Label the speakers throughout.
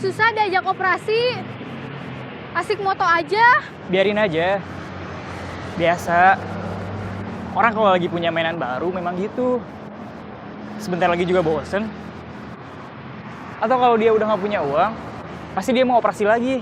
Speaker 1: susah diajak operasi. Asik moto aja.
Speaker 2: Biarin aja. Biasa. Orang kalau lagi punya mainan baru memang gitu. Sebentar lagi juga bosen. Atau kalau dia udah nggak punya uang, pasti dia mau operasi lagi.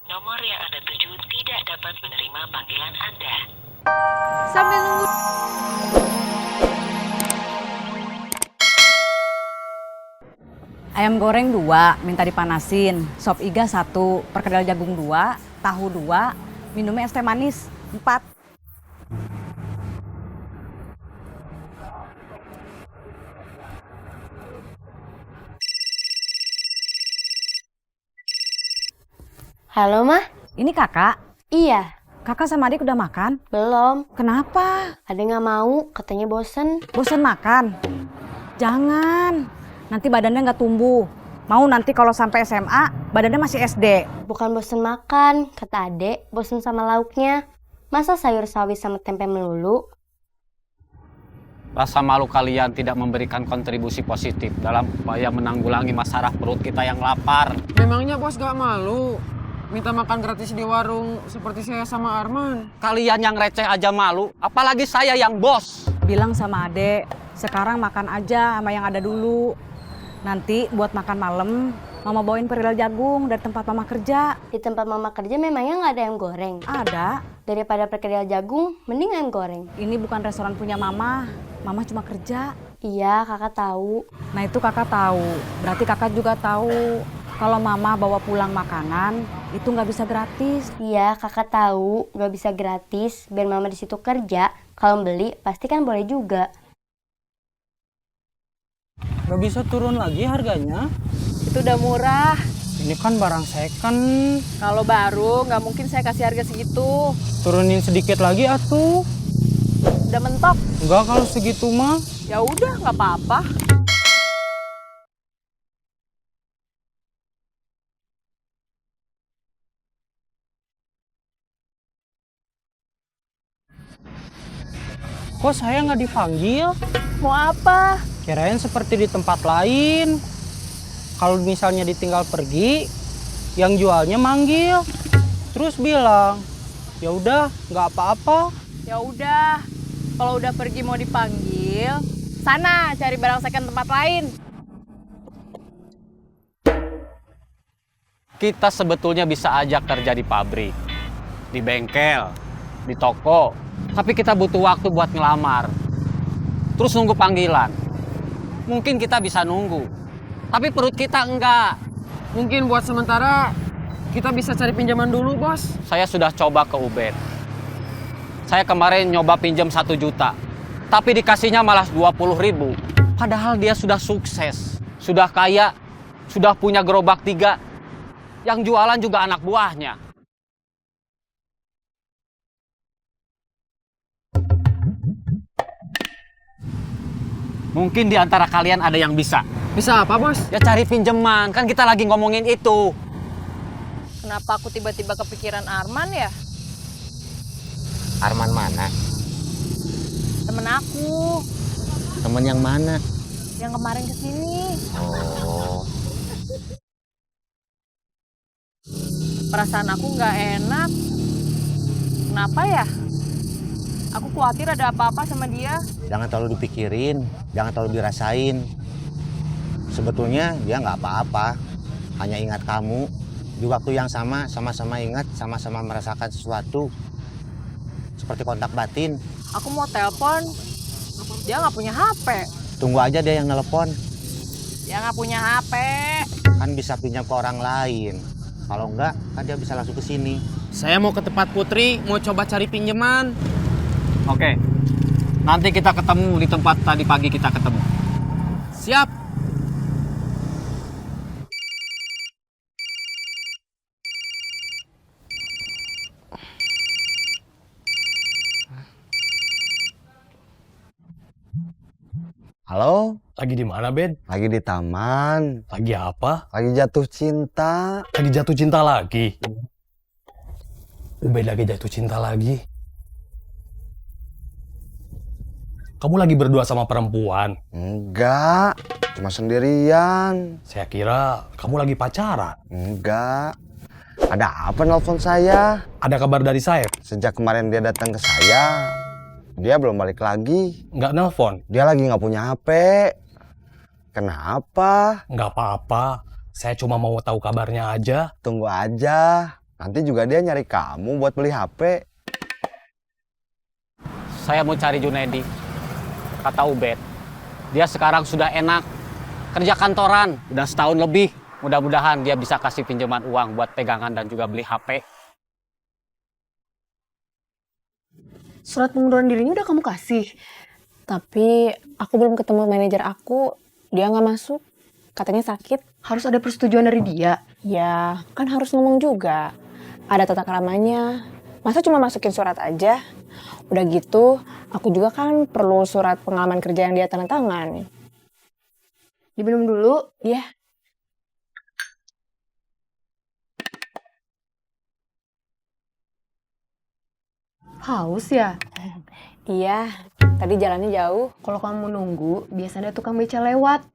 Speaker 3: Nomor yang Anda tuju tidak dapat menerima panggilan Anda.
Speaker 1: Sambil nunggu.
Speaker 4: Ayam goreng 2, minta dipanasin. Sop iga 1, perkedel jagung 2, tahu 2, minumnya es teh manis 4.
Speaker 5: Halo, Mah.
Speaker 4: Ini kakak.
Speaker 5: Iya,
Speaker 4: Kakak sama adik udah makan?
Speaker 5: belum.
Speaker 4: Kenapa?
Speaker 5: Ada nggak mau, katanya bosen.
Speaker 4: Bosan makan? Jangan. Nanti badannya nggak tumbuh. Mau nanti kalau sampai SMA, badannya masih SD.
Speaker 5: Bukan bosen makan, kata adek, bosen sama lauknya. Masa sayur sawi sama tempe melulu?
Speaker 6: Rasa malu kalian tidak memberikan kontribusi positif dalam upaya menanggulangi masalah perut kita yang lapar.
Speaker 7: Memangnya bos gak malu minta makan gratis di warung seperti saya sama Arman?
Speaker 6: Kalian yang receh aja malu, apalagi saya yang bos.
Speaker 4: Bilang sama adek, sekarang makan aja sama yang ada dulu. Nanti buat makan malam, mama bawain perkedel jagung dari tempat mama kerja.
Speaker 5: Di tempat mama kerja memangnya nggak ada ayam goreng?
Speaker 4: Ada.
Speaker 5: Daripada perkedel jagung, mending ayam goreng.
Speaker 4: Ini bukan restoran punya mama. Mama cuma kerja.
Speaker 5: Iya, kakak tahu.
Speaker 4: Nah itu kakak tahu. Berarti kakak juga tahu kalau mama bawa pulang makanan itu nggak bisa gratis.
Speaker 5: Iya, kakak tahu nggak bisa gratis. Biar mama di situ kerja, kalau beli pasti kan boleh juga.
Speaker 7: Gak bisa turun lagi harganya?
Speaker 4: Itu udah murah.
Speaker 7: Ini kan barang second.
Speaker 4: Kalau baru nggak mungkin saya kasih harga segitu.
Speaker 7: Turunin sedikit lagi atuh.
Speaker 4: Udah mentok.
Speaker 7: Enggak kalau segitu mah.
Speaker 4: Ya udah nggak apa-apa.
Speaker 7: Kok saya nggak dipanggil?
Speaker 4: Mau apa?
Speaker 7: Kirain seperti di tempat lain. Kalau misalnya ditinggal pergi, yang jualnya manggil. Terus bilang, ya udah nggak apa-apa.
Speaker 4: Ya udah. Kalau udah pergi mau dipanggil, sana cari barang second tempat lain.
Speaker 6: Kita sebetulnya bisa aja kerja di pabrik, di bengkel, di toko. Tapi kita butuh waktu buat ngelamar. Terus nunggu panggilan. Mungkin kita bisa nunggu. Tapi perut kita enggak.
Speaker 7: Mungkin buat sementara kita bisa cari pinjaman dulu, bos.
Speaker 6: Saya sudah coba ke Ubed. Saya kemarin nyoba pinjam 1 juta. Tapi dikasihnya malah 20.000. Padahal dia sudah sukses. Sudah kaya. Sudah punya gerobak 3. Yang jualan juga anak buahnya. Mungkin di antara kalian ada yang bisa.
Speaker 7: Bisa apa, bos?
Speaker 6: Ya cari pinjaman, kan kita lagi ngomongin itu.
Speaker 4: Kenapa aku tiba-tiba kepikiran Arman ya?
Speaker 8: Arman mana?
Speaker 4: Temen aku,
Speaker 8: Temen yang mana?
Speaker 4: yang kemarin kesini.
Speaker 8: Oh,
Speaker 4: Perasaan aku nggak enak. Kenapa ya? Aku khawatir ada apa-apa sama dia.
Speaker 8: jangan terlalu dipikirin, jangan terlalu dirasain. Sebetulnya dia nggak apa-apa, hanya ingat kamu. Di waktu yang sama, sama-sama ingat, sama-sama merasakan sesuatu. Seperti kontak batin.
Speaker 4: Aku mau telepon, dia nggak punya HP.
Speaker 8: Tunggu aja dia yang nelpon,
Speaker 4: Dia nggak punya HP.
Speaker 8: kan bisa pinjam ke orang lain. Kalau enggak, kan dia bisa langsung ke sini.
Speaker 7: Saya mau ke tempat Putri, mau coba cari pinjaman.
Speaker 6: Oke. Nanti kita ketemu di tempat tadi pagi kita ketemu.
Speaker 7: Siap.
Speaker 8: Halo,
Speaker 9: Lagi di mana, Ben?
Speaker 8: lagi di taman,
Speaker 9: Lagi apa?
Speaker 8: lagi jatuh cinta.
Speaker 9: Lagi jatuh cinta lagi. Ubed lagi jatuh cinta lagi. Kamu lagi berdua sama perempuan?
Speaker 10: Enggak, cuma sendirian.
Speaker 9: Saya kira kamu lagi pacaran.
Speaker 10: Enggak. Ada apa nelfon saya?
Speaker 9: Ada kabar dari Saeb?
Speaker 10: Sejak kemarin dia datang ke saya, dia belum balik lagi.
Speaker 9: Nggak nelpon?
Speaker 10: Dia lagi nggak punya HP. Kenapa?
Speaker 9: Nggak apa-apa. Saya cuma mau tahu kabarnya aja.
Speaker 10: Tunggu aja. Nanti juga dia nyari kamu buat beli HP.
Speaker 6: Saya mau cari Junedi. Kata Ubed, dia sekarang sudah enak. Kerja kantoran, udah setahun lebih. Mudah-mudahan dia bisa kasih pinjaman uang buat pegangan dan juga beli HP.
Speaker 11: Surat pengunduran dirinya udah kamu kasih. Tapi aku belum ketemu manajer aku, dia nggak masuk. Katanya sakit. Harus ada persetujuan dari dia. Ya, kan harus ngomong juga. Ada tata keramanya. Masa cuma masukin surat aja? Udah gitu, aku juga kan perlu surat pengalaman kerja yang dia tanda tangan. Diminum dulu, ya. Haus ya? Iya, tadi jalannya jauh. Kalau kamu nunggu, biasanya ada tukang beca lewat.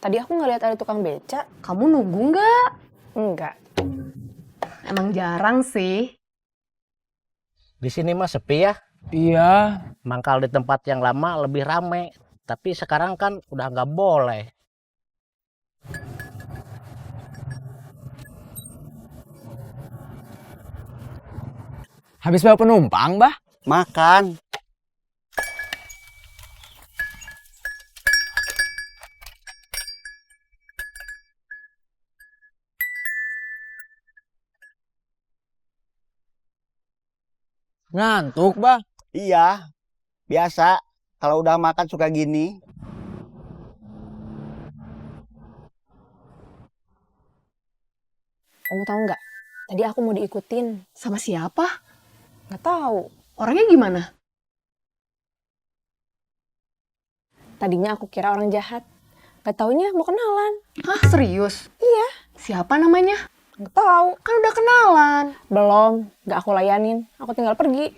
Speaker 11: Tadi aku nggak lihat ada tukang beca. Kamu nunggu nggak? Enggak. Emang jarang sih.
Speaker 12: Di sini mah sepi ya?
Speaker 2: Iya.
Speaker 12: Mangkal di tempat yang lama lebih rame. Tapi sekarang kan udah nggak boleh.
Speaker 2: Habis bawa penumpang, Bah?
Speaker 10: Makan.
Speaker 2: Ngantuk, Bah?
Speaker 13: Iya, biasa. Kalau udah makan suka gini.
Speaker 11: Kamu tahu nggak? Tadi aku mau diikutin. Sama siapa? Nggak tahu. Orangnya gimana? Tadinya aku kira orang jahat. Nggak taunya mau kenalan. Hah, serius? Iya. Siapa namanya? Nggak tahu. Kan udah kenalan. Belum. Nggak aku layanin. Aku tinggal pergi.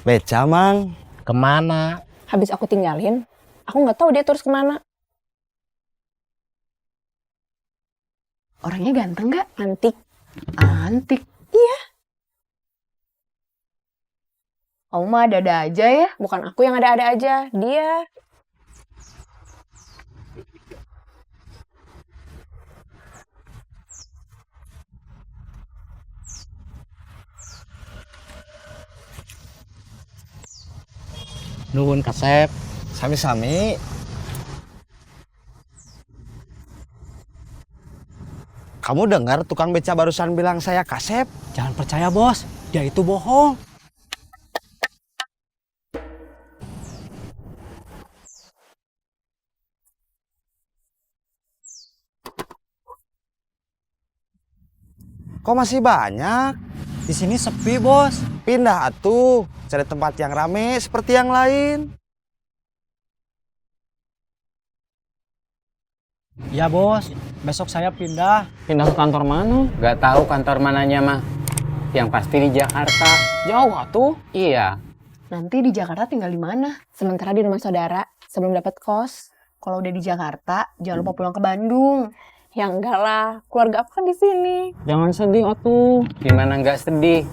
Speaker 10: Beca, Mang.
Speaker 12: Kemana?
Speaker 11: Habis aku tinggalin, aku nggak tahu dia terus kemana. Orangnya ganteng nggak? Antik. Antik? Iya. Kamu mah ada-ada aja ya? Bukan aku yang ada-ada aja, dia.
Speaker 12: Nuhun Kasep.
Speaker 10: Sami-sami. Kamu dengar tukang beca barusan bilang saya Kasep?
Speaker 7: Jangan percaya bos, dia itu bohong.
Speaker 10: Kok masih banyak?
Speaker 7: Di sini sepi bos.
Speaker 10: Pindah atuh, cari tempat yang rame seperti yang lain.
Speaker 7: Ya bos, besok saya pindah.
Speaker 6: Pindah ke kantor mana? Gak tahu kantor mananya mah. Yang pasti di Jakarta.
Speaker 11: Jauh atuh.
Speaker 6: Iya.
Speaker 11: Nanti di Jakarta tinggal di mana? Sementara di rumah saudara, sebelum dapat kos. Kalau udah di Jakarta, jangan lupa pulang ke Bandung. Ya enggak lah, keluarga aku kan di sini.
Speaker 6: Jangan sedih atuh. Gimana nggak sedih?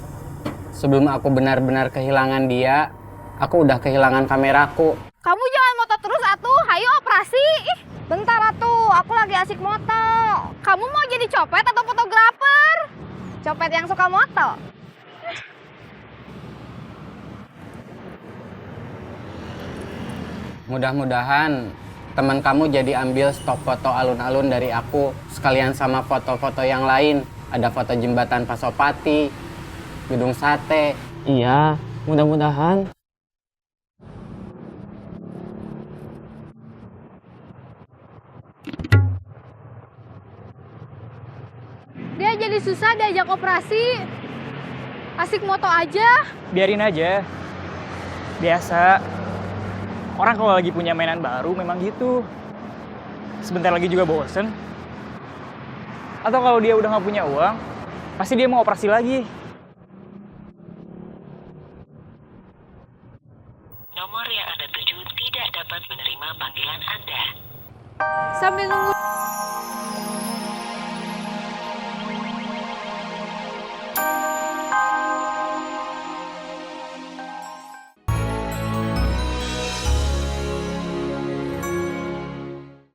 Speaker 6: Sebelum aku benar-benar kehilangan dia, aku udah kehilangan kameraku.
Speaker 1: Kamu jangan moto terus atuh, hayo operasi. Ih, bentar atuh, aku lagi asik moto. Kamu mau jadi copet atau fotografer? Copet yang suka moto.
Speaker 6: Mudah-mudahan teman kamu jadi ambil stok foto alun-alun dari aku, sekalian sama foto-foto yang lain. Ada foto jembatan Pasopati, gedung sate. Iya, mudah-mudahan.
Speaker 1: Dia jadi susah diajak operasi. Asik moto aja.
Speaker 2: Biarin aja. Biasa. Orang kalau lagi punya mainan baru memang gitu. Sebentar lagi juga bosen. Atau kalau dia udah nggak punya uang, pasti dia mau operasi lagi.
Speaker 3: panggilan Anda.
Speaker 1: Sambil nunggu